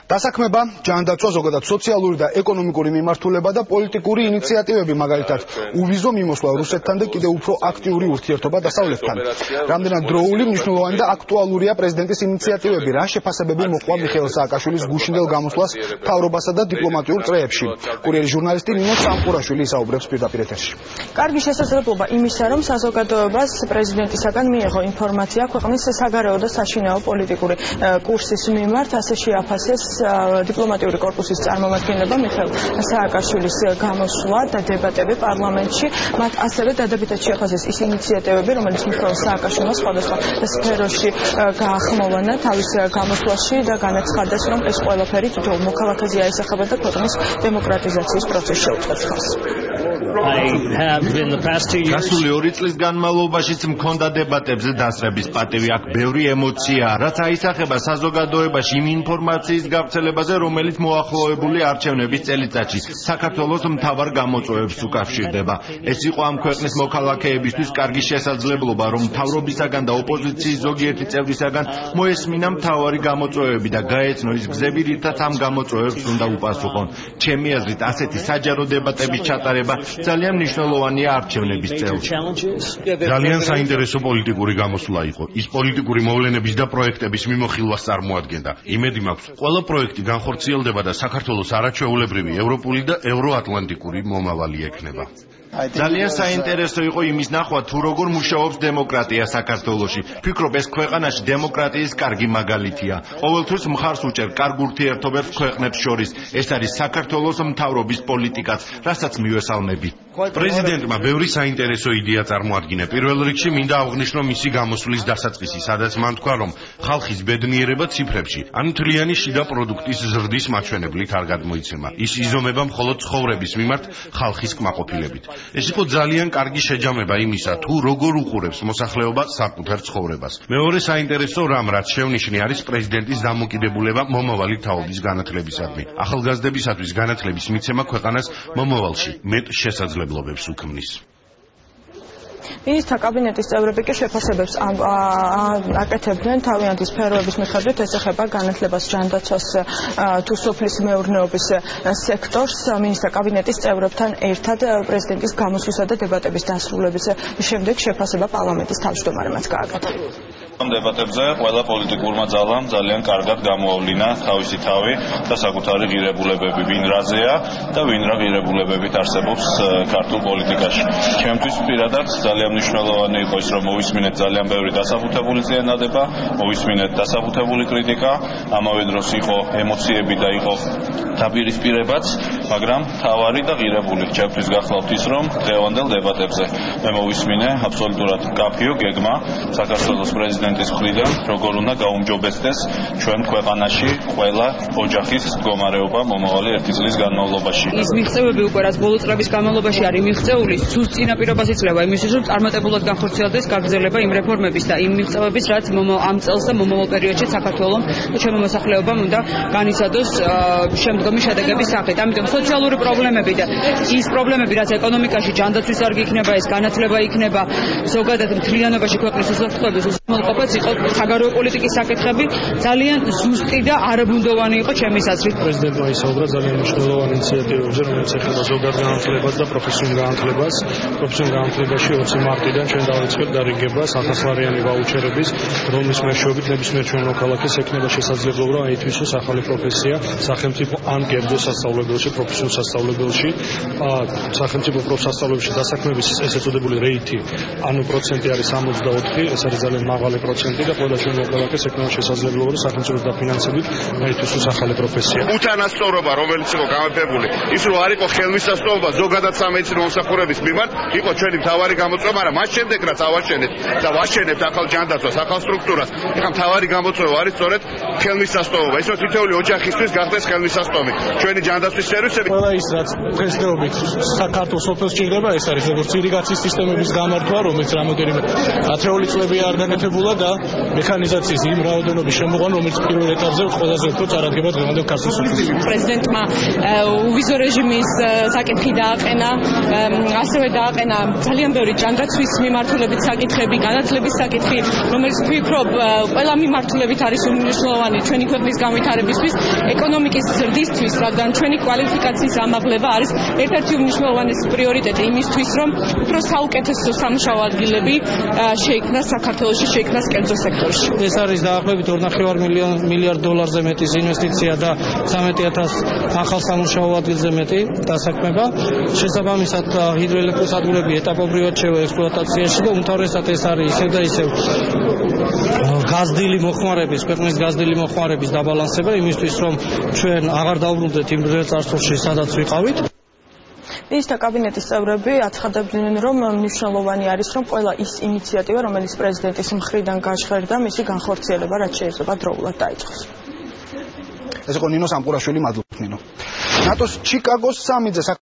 დასაქმება, ჯანდაცვა, ზოგადად სოციალური და ეკონომიკური მიმართულება და პოლიტიკური ინიციატივები, მაგალითად, უვიზო მიმოსვლა რუსეთთან და კიდევ უფრო აქტიური ურთიერთობა დასავლეთთან. რამდენად დროული, მნიშვნელოვანი და აქტუალურია პრეზიდენტის ინიციატივები, რა შეფასებები მოყვა მიხეილ სააკაშვილის გუშინდელ გამოსვლას მთავრობასა და დიპლომატიურ წრეებში. კურიერის ჟურნალისტი ნინო სამყურაშვილი ისაუბრებს პირდაპირ ეთერში. კარგი შესაძლებლობა იმისა, რომ საზოგადოებას პრეზიდენტისაგან მიიღო ინფორმაცია ქვეყნის საგარეო და საშინაო პოლიტიკური კურსის მიმართ, ასე შეაფასეს დიპლომატიური კორპუსის წარმომადგენლება მიხეილ სააკაშვილის გამოსვლა და დებატები პარლამენტში. მათ ასევე დადებითად შეაფასეს ის ინიციატივები, რომელიც მიხეილ სააკაშვილმა სხვადასხვა სფეროში გაახმოვანა თავის გამოსვლაში და განაცხადეს, რომ ეს ყველაფერი თითოეულ მოქალაქეზე აისახება და ქვეყნის დემოკრატიზაციის პროცესში უწყობს ხაზს. გასული 2 წლის განმავლობაშიც მქონდა დებატებზე დასწრების პატივი, აქ ბევრი ემოცია, რაც აისახება საზოგადოებაში იმ ინფორმაციის გავრცელებაზე, რომელიც მოახლოებული არჩევნების წელიწადში საქართველოს მთავარ გამოწვევებს უკავშირდება. ეს იყო ამ ქვეყნის მოქალაქეებისთვის კარგი შესაძლებლობა, რომ მთავრობისაგან და ოპოზიციის ზოგიერთი წევრისაგან მოესმინა მთავარი გამოწვევები და გაეცნო ის გზები, რითაც ამ გამოწვევებს უნდა უპასუხონ. ჩემი აზრით, ასეთი საჯარო დებატების ჩატარება ძალიან მნიშვნელოვანია არჩევნების წელს. ძალიან საინტერესო პოლიტიკური გამოსვლა იყო. ის პოლიტიკური მოვლენების და პროექტების მიმოხილვას წარმოადგენდა. იმედი მაქვს, ყველა პროექტი განხორციელდება და საქართველოს არაჩვეულებრივი ევროპული და ევროატლანტიკური მომავალი ექნება. ძალიან საინტერესო იყო იმის ნახვა, თუ როგორ მუშაობს დემოკრატია საქართველოში. ფიქრობ, ეს ქვეყანაში დემოკრატიის კარგი მაგალითია. ყოველთვის მხარს უჭერ კარგ ურთიერთობებს ქვეყნებს შორის. ეს არის საქართველოს მთავრობის პოლიტიკაც, რასაც მივესალმები. პრეზიდენტმა ბევრი საინტერესო იდეა წარმოადგინა. პირველ რიგში მინდა აღვნიშნო მისი გამოსვლის დასაწყისი, სადაც მან თქვა, რომ ხალხის ბედნიერება ციფრებში, ან მთლიანი შიდა პროდუქტის ზრდის მაჩვენებლით არ გადმოიცემა. ის იზომება მხოლოდ ცხოვრების მიმართ ხალხის კმაყოფილებით. ეს იყო ძალიან კარგი შეჯამება იმისა, თუ როგორ უყურებს მოსახლეობა საკუთარ ცხოვრებას. მეორე საინტერესო რამ, რაც შევნიშნე, არის პრეზიდენტის დამოკიდებულება მომავალი თაობის განათლებისადმი. ახალგაზრდებისათვის განათლების მიცემა ქვეყანას მომავალში მეტ შესაძლებლობებს უქმნის. მინისტრთა კაბინეტის წევრები კი შეფასებებს აკეთებდნენ თავიანთი სფეროების მიხედვით, ეს ეხება განათლებას, ჯანდაცვას თუ სოფლის მეურნეობის სექტორს. მინისტრთა კაბინეტის წევრებთან ერთად პრეზიდენტის გამოსვლისა და დებატების დასრულების შემდეგ შეფასება პარლამენტის თავმჯდომარემაც გააკეთა. დებატებზე ყველა პოლიტიკურმა ძალამ ძალიან კარგად გამოავლინა თავისი თავი და საკუთარი ღირებულებები, ვინ რაზეა და ვინ რა ღირებულებებით არსებობს ქართულ პოლიტიკაში. ჩემთვის პირადად ძალიან მნიშვნელოვანი იყო ის, რომ მოვისმინეთ ძალიან ბევრი დასაბუთებული წინადადება, მოვისმინეთ დასაბუთებული კრიტიკა, ამავე დროს იყო ემოციები და იყო დაპირისპირებაც, მაგრამ თავარი და ღირებული. ჩემთვის გახლავთ ის, რომ დღევანდელ დებატებზე მე მოვისმინე აბსოლუტურად კაფიო გეგმა საქართველოს პრეზიდენტის მხრიდან, როგორ უნდა გაუმჯობესდეს ჩვენ ქვეყანაში ყველა ოჯახის მდგომარეობა მომავალი 1 წლის განმავლობაში. ის მიღწევები უკვე რაც ბოლო წლების განმავლობაში არის მიღწეული, სულ წინაპირობას იძლევა იმისთვის, რომ წარმატებულად განხორციელდეს გაგრძელება იმ რეფორმების და იმ მიღწევების, რაც ამ წელს და მომავალ პერიოდში საქართველოს და ჩვენმა მოსახლეობამ უნდა განიცადოს შემდგომი შედეგების სახით. ამიტომ სოციალური პრობლემები და ის პრობლემები, რაც ეკონომიკაში, ჯანდაცვის დარგი იქნება, ეს განათლება იქნება, ზოგადად მთლიანობაში ქვეყნის უსაფრთხოების ყოფაც იყო საგარეო პოლიტიკის საკითხები ძალიან ზუსტი და არაბუნდოვანი იყო ჩემის აზრით. პრეზიდენტმა ისაუბრა ძალიან მნიშვნელოვანი ინიციატივებზე, რომელიც ეხება ზოგად განათლებას და პროფესიულ განათლებას. პროფესიულ განათლებაში 20 მარტიდან ჩვენ დავიწყებთ დარიგებას 1000-ლარიანი ვაუჩერების, რომლის მეშვეობით ნებისმიერ ჩვენ მოქალაქეს ექნება შესაძლებლობა, რომ აითვისოს ახალი პროფესია სახელმწიფო ან კერძო სასწავლებელში, პროფესიულ სასწავლებელში. სახელმწიფო პროფსასწავლებელში დასაქმების ეს ეწოდებული რეიტი, ანუ პროცენტი არის 64, ეს არის ძალიან მაღალი პროცენტი და ყველა ჩვენ მოქალაქეს ექნება შესაძლებლობა, რომ სახელმწიფოს დაფინანსებით აითვისოს ახალი პროფესია. უთანასწორობა, რომელიც იყო გამეფებული, ის რომ არ იყო ხელმისაწვდომობა ზოგადად სამედიცინო მომსახურების მიმართ, იყო ჩვენი მთავარი გამოწვევა, მაგრამ მას შემდეგ რაც ავაშენეთ და ვაშენებთ ახალ ჯანდაცვას, ახალ სტრუქტურას, ეხლა მთავარი გამოწვევა არის სწორედ ხელმისაწვდომობა. ის რომ თითოეული ოჯახისთვის გახდეს ხელმისაწვდომი. ჩვენი ჯანდაცვის სერვისები ყველა ის რაც დღესდღეობით საქართველოს სოფელს ჭირდება, ეს არის როგორც ირიგაციის სისტემების გამართვა, რომელიც რამოდენიმე ათეული წლები არ განეთებულა და მექანიზაციის იმ რაოდენობის შემოყვანა, რომელიც პირველ ეტაპზე ყველაზე უფრო წარადგება დღევანდელ ქართულ სოფლში. პრეზიდენტმა უვიზო რეჟიმის საკითხი დააყენა, ასევე დააყენა ძალიან ბევრი ჯანდაცვის მიმართულებით საკითხები, განათლების საკითხი, რომელიც ვფიქრობ ყველა მიმართულებით არის უმნიშვნელოვანი ჩვენი ქვეყნის განვითარებისთვის, ეკონომიკის ზრდისთვის, რადგან ჩვენი კვალიფიკაციის ამაღლება არის ერთ-ერთი უმნიშვნელოვანესი პრიორიტეტი იმისთვის, რომ უფრო საუკეთესო სამუშაო ადგილები შეიქმნას საქართველოში, შეიქმნას კერძო სექტორში. ეს არის დაახლოებით 2.5 მილიარდ დოლარზე მეტის ინვესტიცია და 13,000 ახალ სამუშაო ადგილზე მეტი დასაქმება. შესაბამისად ჰიდროელექტროსადგურები ეტაპობრივად შევა ექსპლუატაციაში და უმთავრესად ეს არის ისევ და ისევ გაზდილი მოხმარების, ქვეყნის გაზდილი მოხმარების დაბალანსება იმისთვის, რომ ჩვენ აღარ დავბრუნდეთ იმ წარსულში, სადაც ვიყავით. მინისტრთა კაბინეტის წევრები აცხადებდნენ, რომ მნიშვნელოვანი არის, რომ ყველა ის ინიციატივა, რომელიც პრეზიდენტის მხრიდან გაჟღერდა, მისი განხორციელება რაც შეიძლება დროულად დაიწყოს. ეს იყო ნინო სამყურაშვილი, მადლობთ ნინო. ნატოს ჩიკაგოს სამიტზე